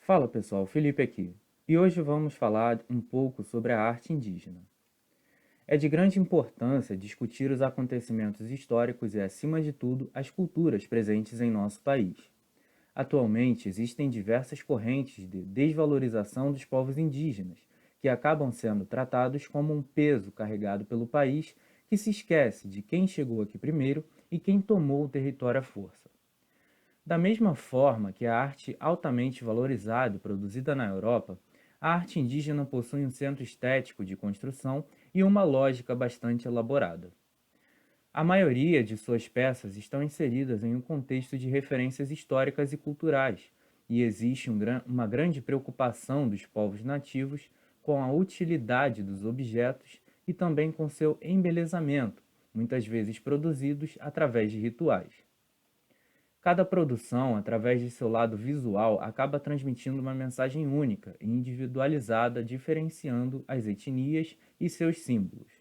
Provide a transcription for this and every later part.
Fala pessoal, Felipe aqui. E hoje vamos falar um pouco sobre a arte indígena. É de grande importância discutir os acontecimentos históricos e, acima de tudo, as culturas presentes em nosso país. Atualmente, existem diversas correntes de desvalorização dos povos indígenas, que acabam sendo tratados como um peso carregado pelo país que se esquece de quem chegou aqui primeiro e quem tomou o território à força. Da mesma forma que a arte altamente valorizada e produzida na Europa, a arte indígena possui um centro estético de construção e uma lógica bastante elaborada. A maioria de suas peças estão inseridas em um contexto de referências históricas e culturais, e existe uma grande preocupação dos povos nativos com a utilidade dos objetos e também com seu embelezamento, muitas vezes produzidos através de rituais. Cada produção, através de seu lado visual, acaba transmitindo uma mensagem única e individualizada, diferenciando as etnias e seus símbolos.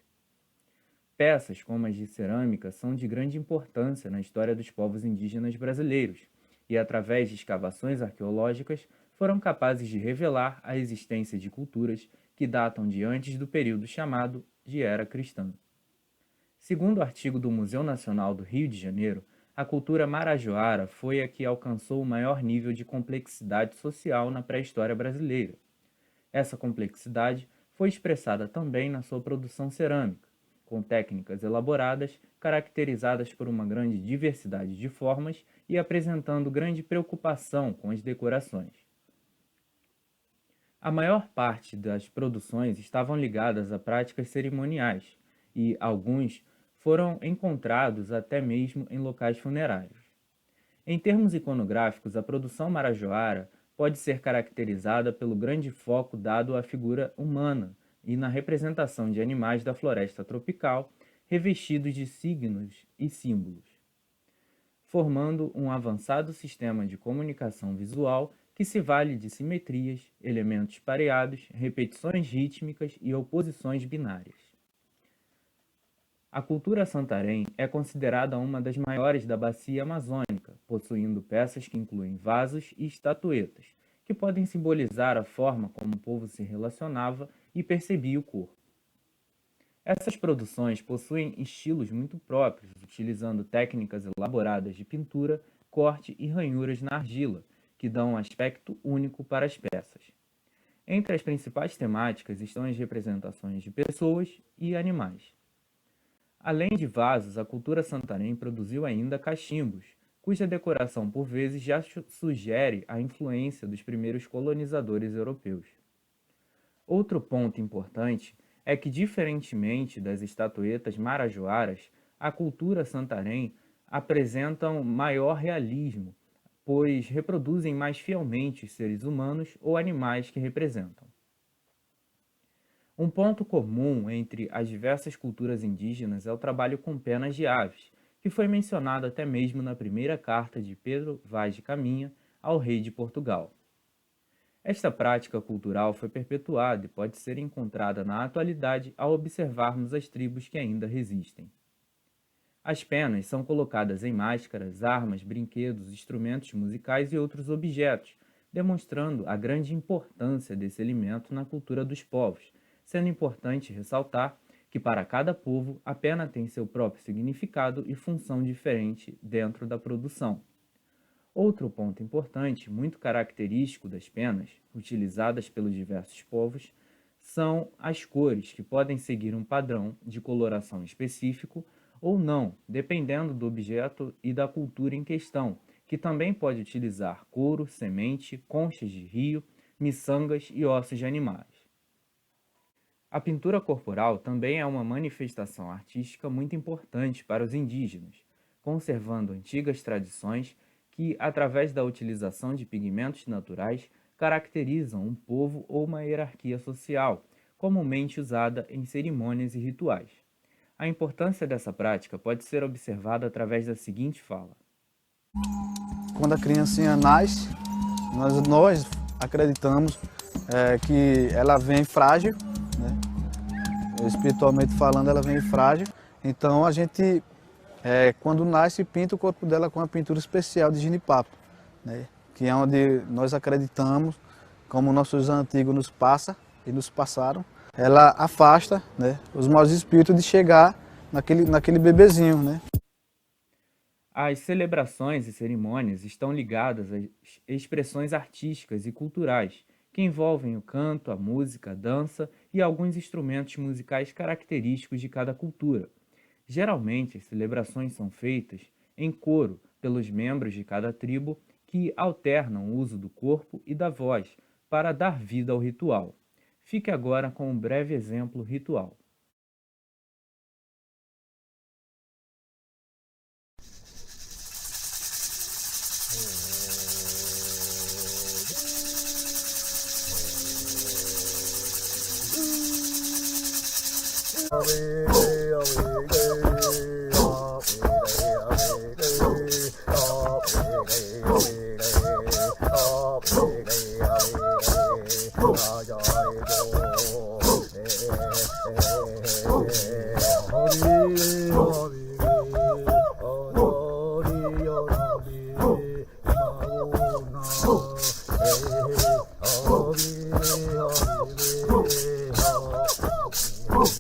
Peças como as de cerâmica são de grande importância na história dos povos indígenas brasileiros e, através de escavações arqueológicas, foram capazes de revelar a existência de culturas que datam de antes do período chamado de Era Cristã. Segundo o artigo do Museu Nacional do Rio de Janeiro, a cultura marajoara foi a que alcançou o maior nível de complexidade social na pré-história brasileira. Essa complexidade foi expressada também na sua produção cerâmica, com técnicas elaboradas, caracterizadas por uma grande diversidade de formas e apresentando grande preocupação com as decorações. A maior parte das produções estavam ligadas a práticas cerimoniais e alguns foram encontrados até mesmo em locais funerários. Em termos iconográficos, a produção marajoara pode ser caracterizada pelo grande foco dado à figura humana e na representação de animais da floresta tropical revestidos de signos e símbolos, formando um avançado sistema de comunicação visual que se vale de simetrias, elementos pareados, repetições rítmicas e oposições binárias. A cultura Santarém é considerada uma das maiores da bacia amazônica, possuindo peças que incluem vasos e estatuetas, que podem simbolizar a forma como o povo se relacionava e percebia o corpo. Essas produções possuem estilos muito próprios, utilizando técnicas elaboradas de pintura, corte e ranhuras na argila, que dão um aspecto único para as peças. Entre as principais temáticas estão as representações de pessoas e animais. Além de vasos, a cultura Santarém produziu ainda cachimbos, cuja decoração por vezes já sugere a influência dos primeiros colonizadores europeus. Outro ponto importante é que, diferentemente das estatuetas marajoaras, a cultura Santarém apresenta um maior realismo, pois reproduzem mais fielmente os seres humanos ou animais que representam. Um ponto comum entre as diversas culturas indígenas é o trabalho com penas de aves, que foi mencionado até mesmo na primeira carta de Pedro Vaz de Caminha ao rei de Portugal. Esta prática cultural foi perpetuada e pode ser encontrada na atualidade ao observarmos as tribos que ainda resistem. As penas são colocadas em máscaras, armas, brinquedos, instrumentos musicais e outros objetos, demonstrando a grande importância desse elemento na cultura dos povos, sendo importante ressaltar que para cada povo a pena tem seu próprio significado e função diferente dentro da produção. Outro ponto importante, muito característico das penas, utilizadas pelos diversos povos, são as cores, que podem seguir um padrão de coloração específico ou não, dependendo do objeto e da cultura em questão, que também pode utilizar couro, semente, conchas de rio, miçangas e ossos de animais. A pintura corporal também é uma manifestação artística muito importante para os indígenas, conservando antigas tradições que, através da utilização de pigmentos naturais, caracterizam um povo ou uma hierarquia social, comumente usada em cerimônias e rituais. A importância dessa prática pode ser observada através da seguinte fala. Quando a criancinha nasce, nós acreditamos que ela vem frágil, né? Espiritualmente falando, ela vem frágil. Então a gente, quando nasce, pinta o corpo dela com uma pintura especial de jenipapo, né? Que é onde nós acreditamos como nossos antigos nos passa e nos passaram, ela afasta, né, os maus espíritos de chegar naquele bebezinho, né? As celebrações e cerimônias estão ligadas às expressões artísticas e culturais, que envolvem o canto, a música, a dança e alguns instrumentos musicais característicos de cada cultura. Geralmente, as celebrações são feitas em coro pelos membros de cada tribo que alternam o uso do corpo e da voz para dar vida ao ritual. Fique agora com um breve exemplo ritual.